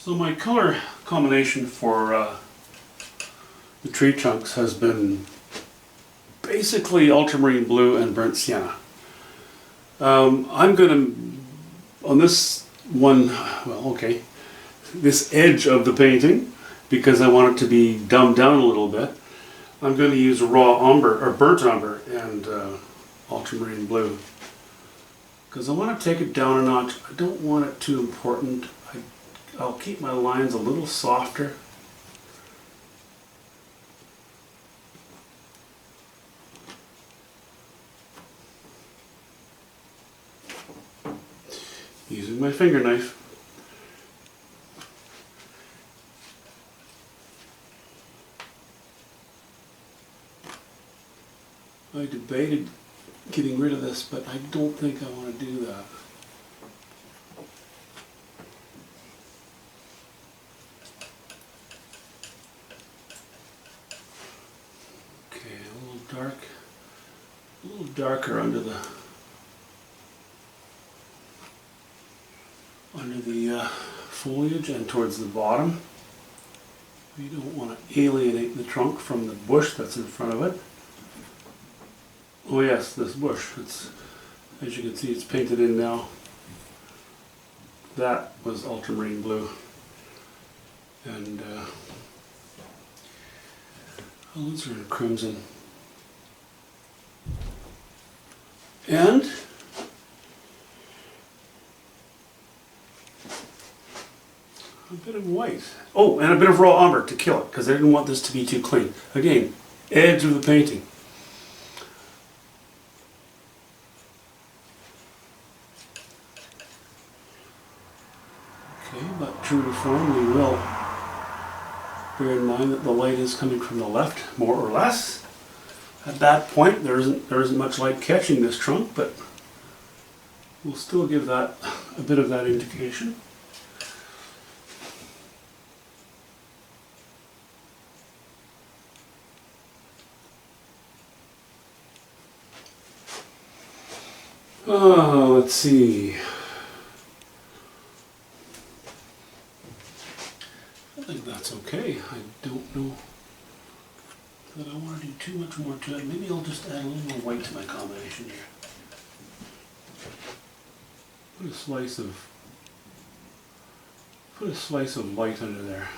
So my color combination for the tree trunks has been basically ultramarine blue and burnt sienna. I'm going to, on this one, this edge of the painting, because I want it to be dumbed down a little bit, I'm going to use raw umber, or burnt umber, and ultramarine blue. Because I want to take it down a notch. I don't want it too important. I'll keep my lines a little softer. Using my finger knife. I debated getting rid of this, but I don't think I want to do that. Okay, a little darker under the foliage and towards the bottom. You don't want to alienate the trunk from the bush that's in front of it. Oh yes, this bush. It's, as you can see, it's painted in now. That was ultramarine blue. And those are in crimson. And a bit of white. Oh, and a bit of raw umber to kill it, because I didn't want this to be too clean. Again, edge of the painting. Okay, but true to form, we will bear in mind that the light is coming from the left, more or less. At that point, there isn't much light catching this trunk, but we'll still give that a bit of that indication. Oh, let's see. I think that's okay. I don't know that I want to do too much more to it. Maybe I'll just add a little more white to my combination here. Put a slice of white under there.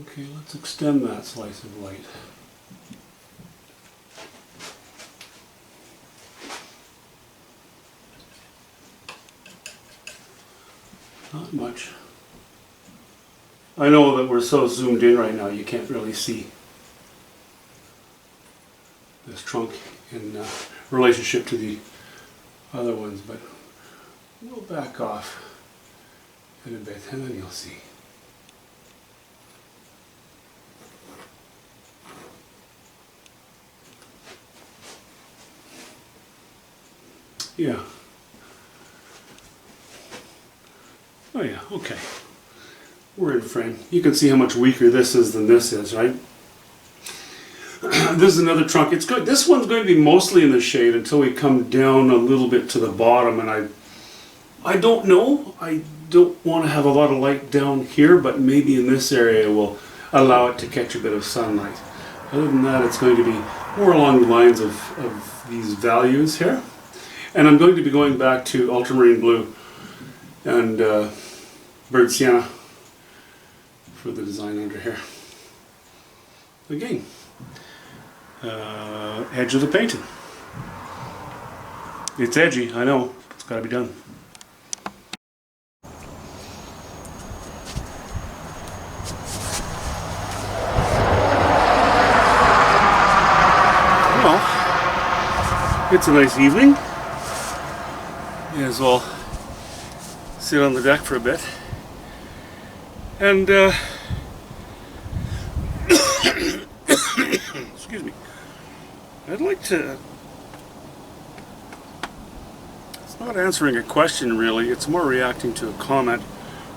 Okay, let's extend that slice of light. Not much. I know that we're so zoomed in right now you can't really see this trunk in relationship to the other ones, but we'll back off in a bit and then you'll see. Yeah. Oh yeah, okay. We're in frame. You can see how much weaker this is than this is, right? This is another trunk. It's good. This one's going to be mostly in the shade until we come down a little bit to the bottom, and I don't know. I don't want to have a lot of light down here, but maybe in this area will allow it to catch a bit of sunlight. Other than that, it's going to be more along the lines of these values here. And I'm going to be going back to ultramarine blue and burnt sienna for the design under here. Again, edge of the painting. It's edgy, I know. It's got to be done. Well, it's a nice evening. May as well sit on the deck for a bit. And excuse me. I'd like to, it's not answering a question really, it's more reacting to a comment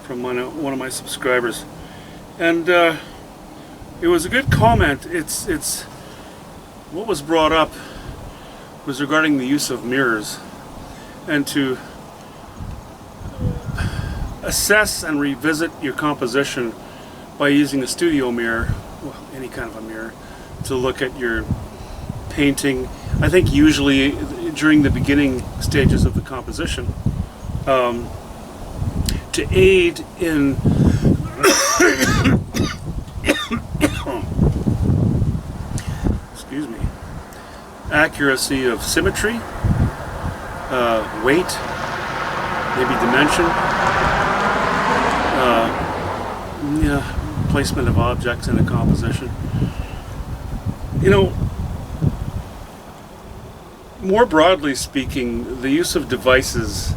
from one of my subscribers. And it was a good comment. It's what was brought up was regarding the use of mirrors and to assess and revisit your composition by using a studio mirror, well, any kind of a mirror, to look at your painting. I think usually during the beginning stages of the composition, to aid in excuse me, accuracy of symmetry, weight, maybe dimension, placement of objects in a composition. You know, more broadly speaking, the use of devices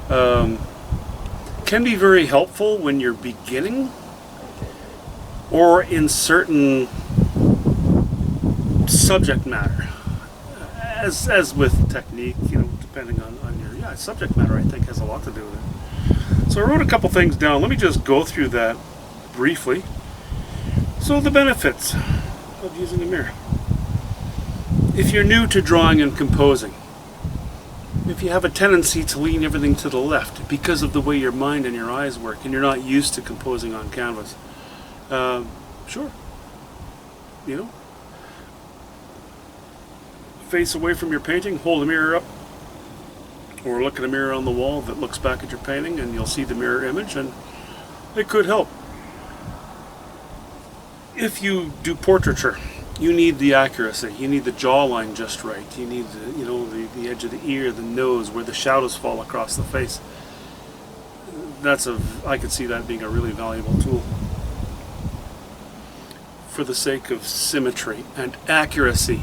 can be very helpful when you're beginning, or in certain subject matter. As with technique, depending on your subject matter, I think has a lot to do with it. So I wrote a couple things down. Let me just go through that briefly. So the benefits of using a mirror. If you're new to drawing and composing, if you have a tendency to lean everything to the left because of the way your mind and your eyes work and you're not used to composing on canvas, sure, face away from your painting, hold a mirror up, or look at a mirror on the wall that looks back at your painting, and you'll see the mirror image, and it could help. If you do portraiture, you need the accuracy. You need the jawline just right. You need the edge of the ear, the nose, where the shadows fall across the face. I could see that being a really valuable tool for the sake of symmetry and accuracy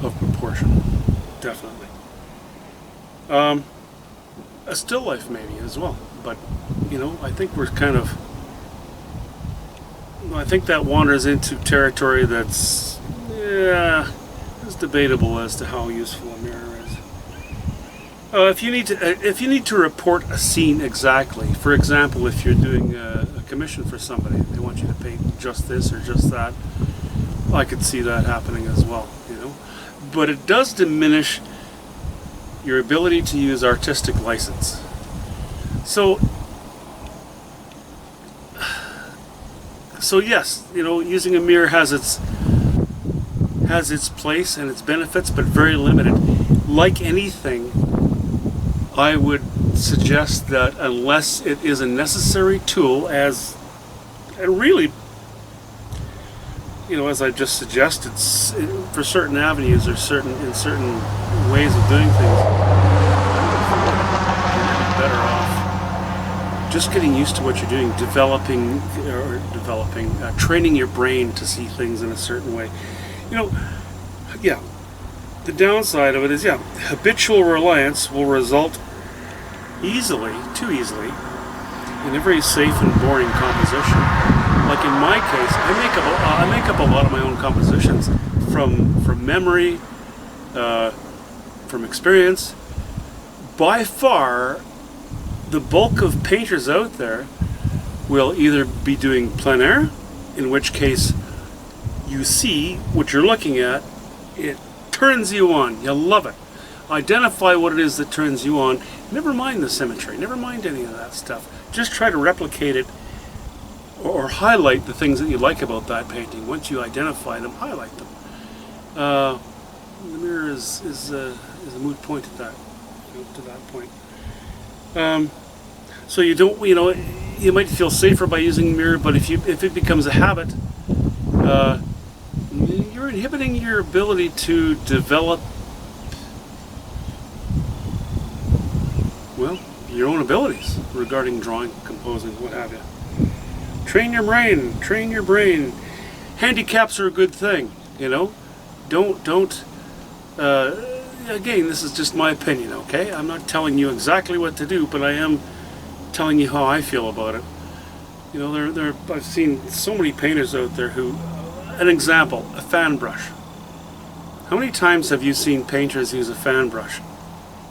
of proportion, definitely. A still life maybe as well, but I think we're kind of, I think that wanders into territory that's it's debatable as to how useful a mirror is. If you need to report a scene exactly, for example, if you're doing a commission for somebody, they want you to paint just this or just that, I could see that happening as well, But it does diminish your ability to use artistic license. So yes, using a mirror has its place and its benefits, but very limited. Like anything, I would suggest that unless it is a necessary tool, and really, as I just suggested, for certain avenues or in certain ways of doing things, you're better off just getting used to what you're doing, training your brain to see things in a certain way. The downside of it is, habitual reliance will result too easily, in a very safe and boring composition. Like in my case, I make up a lot of my own compositions from memory, from experience. By far, the bulk of painters out there will either be doing plein air, in which case you see what you're looking at, it turns you on, you love it. Identify what it is that turns you on. Never mind the symmetry, never mind any of that stuff. Just try to replicate it or highlight the things that you like about that painting. Once you identify them, highlight them. The mirror is a moot point at that, to that point. So you don't, you might feel safer by using the mirror, but if it becomes a habit, you're inhibiting your ability to develop, your own abilities regarding drawing, composing, what have you. Train your brain. Handicaps are a good thing, Don't. Again, this is just my opinion, okay? I'm not telling you exactly what to do, but I am telling you how I feel about it. I've seen so many painters out there who, an example, a fan brush. How many times have you seen painters use a fan brush?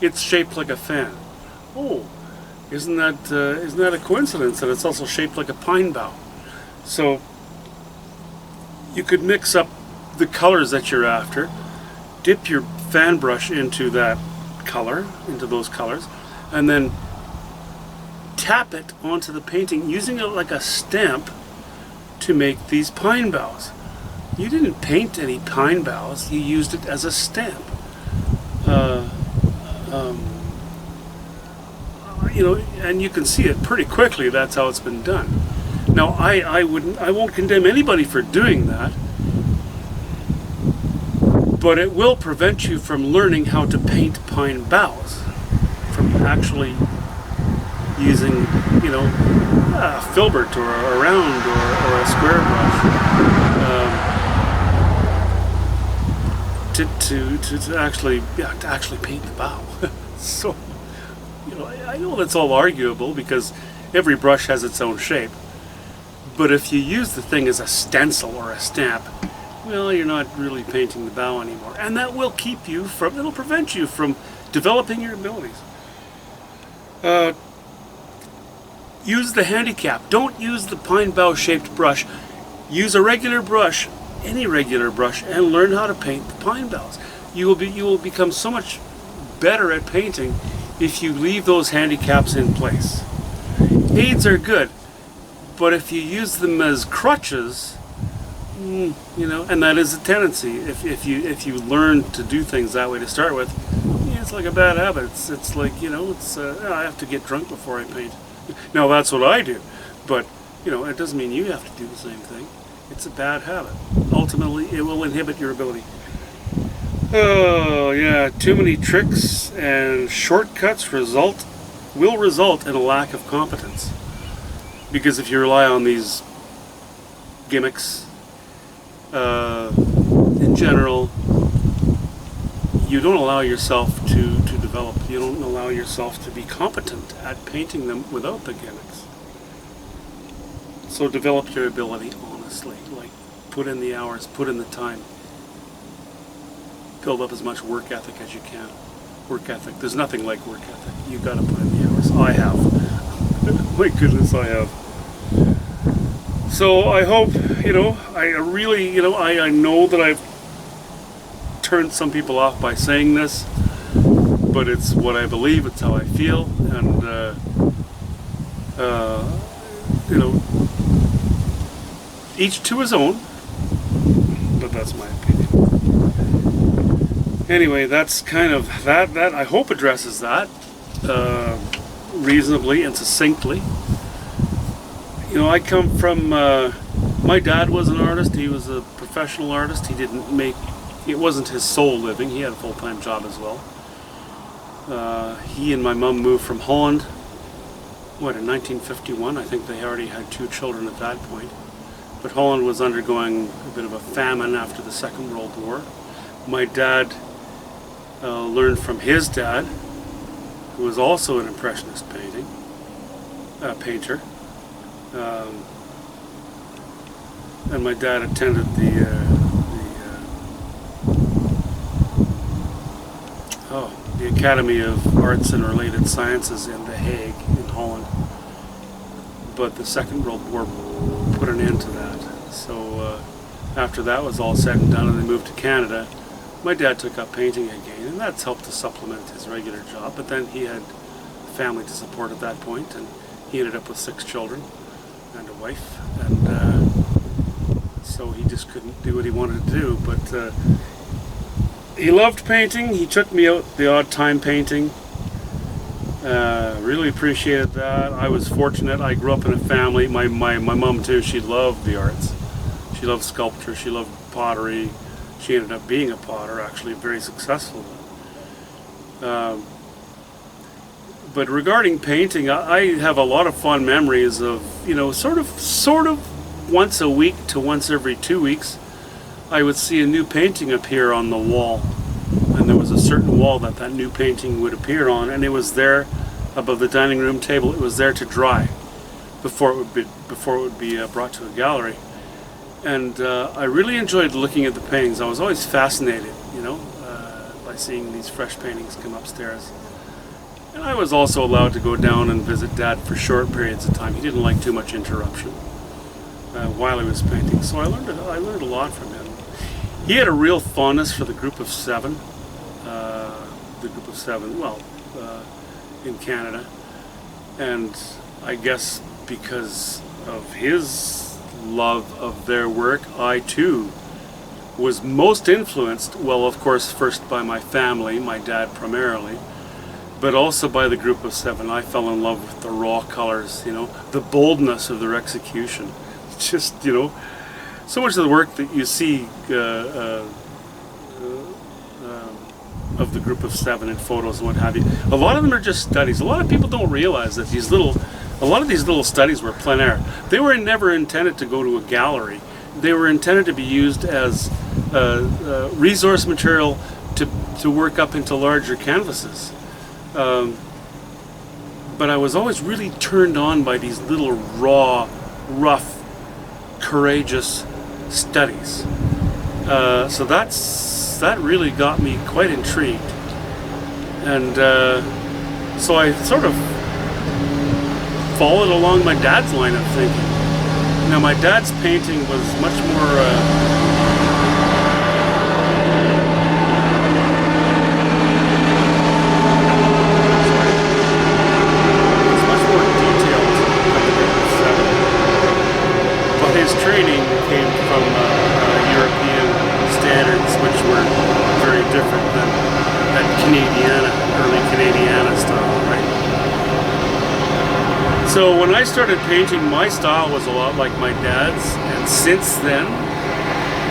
It's shaped like a fan. Oh, isn't that a coincidence that it's also shaped like a pine bough? So you could mix up the colors that you're after dip your fan brush into that color, into those colors, and then tap it onto the painting using it like a stamp to make these pine boughs. You didn't paint any pine boughs, you used it as a stamp. You know, and you can see it pretty quickly. That's how it's been done. Now, I won't condemn anybody for doing that, but it will prevent you from learning how to paint pine boughs, from actually using, you know, a filbert or a round or a square brush to actually paint the bough. So, you know, I know that's all arguable because every brush has its own shape. But if you use the thing as a stencil or a stamp, well, you're not really painting the bough anymore. And that will keep you from, it'll prevent you from developing your abilities. Use the handicap. Don't use the pine bough shaped brush. Use a regular brush, any regular brush, and learn how to paint the pine boughs. You will become so much better at painting if you leave those handicaps in place. Aids are good, but if you use them as crutches, you know, and that is a tendency. If you learn to do things that way to start with, yeah, it's like a bad habit. It's like, you know, I have to get drunk before I paint. Now that's what I do, but you know, it doesn't mean you have to do the same thing. It's a bad habit. Ultimately, it will inhibit your ability. Oh yeah, too many tricks and shortcuts will result in a lack of competence. Because if you rely on these gimmicks, in general, you don't allow yourself to develop. You don't allow yourself to be competent at painting them without the gimmicks. So develop your ability honestly. Like, put in the hours, put in the time. Build up as much work ethic as you can. Work ethic. There's nothing like work ethic. You've got to put in the hours. I have. My goodness, I have. So I hope, you know, I really, you know, I know that I've turned some people off by saying this, but it's what I believe, it's how I feel, and, you know, each to his own, but that's my opinion. Anyway, that's kind of, that I hope addresses that reasonably and succinctly. You know, I come from, my dad was an artist, he was a professional artist, it wasn't his sole living, he had a full-time job as well. He and my mum moved from Holland, in 1951, I think they already had 2 children at that point. But Holland was undergoing a bit of a famine after the Second World War. My dad learned from his dad, who was also an Impressionist painter. And my dad attended the Academy of Arts and Related Sciences in The Hague in Holland. But the Second World War put an end to that. So after that was all said and done and they moved to Canada, my dad took up painting again, and that's helped to supplement his regular job. But then he had a family to support at that point, and he ended up with 6 children and a wife, and so he just couldn't do what he wanted to do. But he loved painting. He took me out the odd time painting. Really appreciated that. I was fortunate. I grew up in a family. My mom too. She loved the arts. She loved sculpture. She loved pottery. She ended up being a potter, actually, very successful. But regarding painting, I have a lot of fond memories of, you know, sort of once a week to once every 2 weeks, I would see a new painting appear on the wall. And there was a certain wall that new painting would appear on, and it was there above the dining room table. It was there to dry before it would be brought to a gallery. And I really enjoyed looking at the paintings. I was always fascinated, you know, by seeing these fresh paintings come upstairs. And I was also allowed to go down and visit Dad for short periods of time. He didn't like too much interruption while he was painting, so I learned a lot from him. He had a real fondness for the Group of Seven, well, in Canada, and I guess because of his love of their work, I too was most influenced, well, of course, first by my family, my dad primarily, but also by the Group of Seven. I fell in love with the raw colors, the boldness of their execution. Just, so much of the work that you see of the Group of Seven in photos and what have you, a lot of them are just studies. A lot of people don't realize that a lot of these little studies were plein air. They were never intended to go to a gallery. They were intended to be used as resource material to work up into larger canvases. But I was always really turned on by these little raw, rough, courageous studies. So that really got me quite intrigued. And so I sort of followed along my dad's line of thinking. Now, my dad's painting was much more his training came from European standards, which were very different than that early Canadiana style, right? So when I started painting, my style was a lot like my dad's, and since then,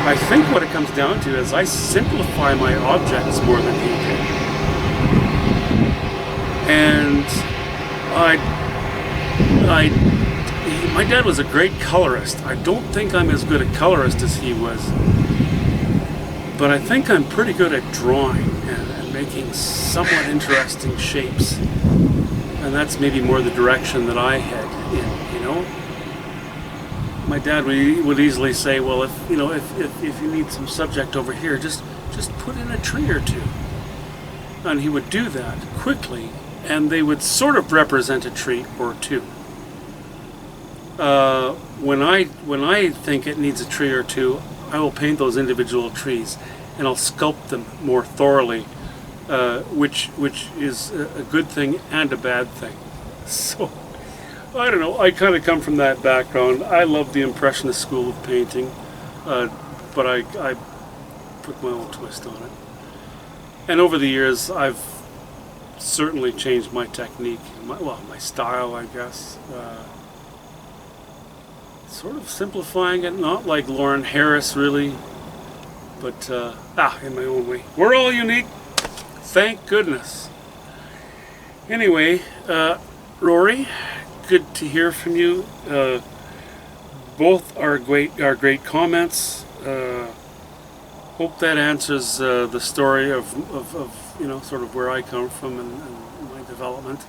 I think what it comes down to is I simplify my objects more than he did. And my dad was a great colorist. I don't think I'm as good a colorist as he was, but I think I'm pretty good at drawing and making somewhat interesting shapes. And that's maybe more the direction that I head in, My dad would easily say, well, if you need some subject over here, just put in a tree or two. And he would do that quickly, and they would sort of represent a tree or two. When I think it needs a tree or two, I will paint those individual trees, and I'll sculpt them more thoroughly, which is a good thing and a bad thing. So, I don't know, I kind of come from that background. I love the Impressionist school of painting, but I put my own twist on it. And over the years, I've certainly changed my technique, my style, I guess. Sort of simplifying it, not like Lauren Harris really, but in my own way. We're all unique, thank goodness. Anyway, Rory, good to hear from you. Both are great comments. Hope that answers the story of sort of where I come from and my development.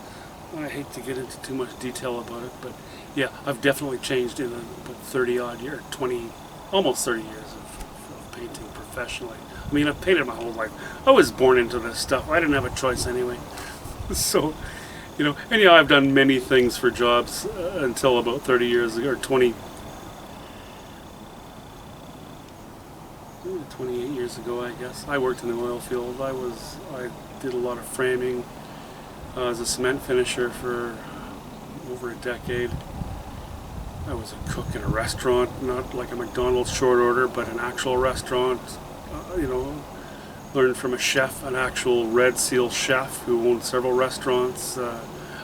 I hate to get into too much detail about it, but yeah, I've definitely changed in about 20, almost 30 years of painting professionally. I mean, I've painted my whole life. I was born into this stuff. I didn't have a choice anyway. So, anyhow, I've done many things for jobs until about 30 years ago, or 28 years ago, I guess. I worked in the oil field. I did a lot of framing. I was a cement finisher for over a decade. I was a cook in a restaurant, not like a McDonald's short order, but an actual restaurant. Learned from a chef, an actual Red Seal chef who owned several restaurants.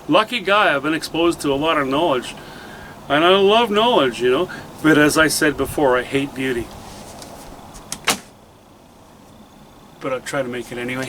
Lucky guy, I've been exposed to a lot of knowledge. And I love knowledge, But as I said before, I hate beauty. But I'll try to make it anyway.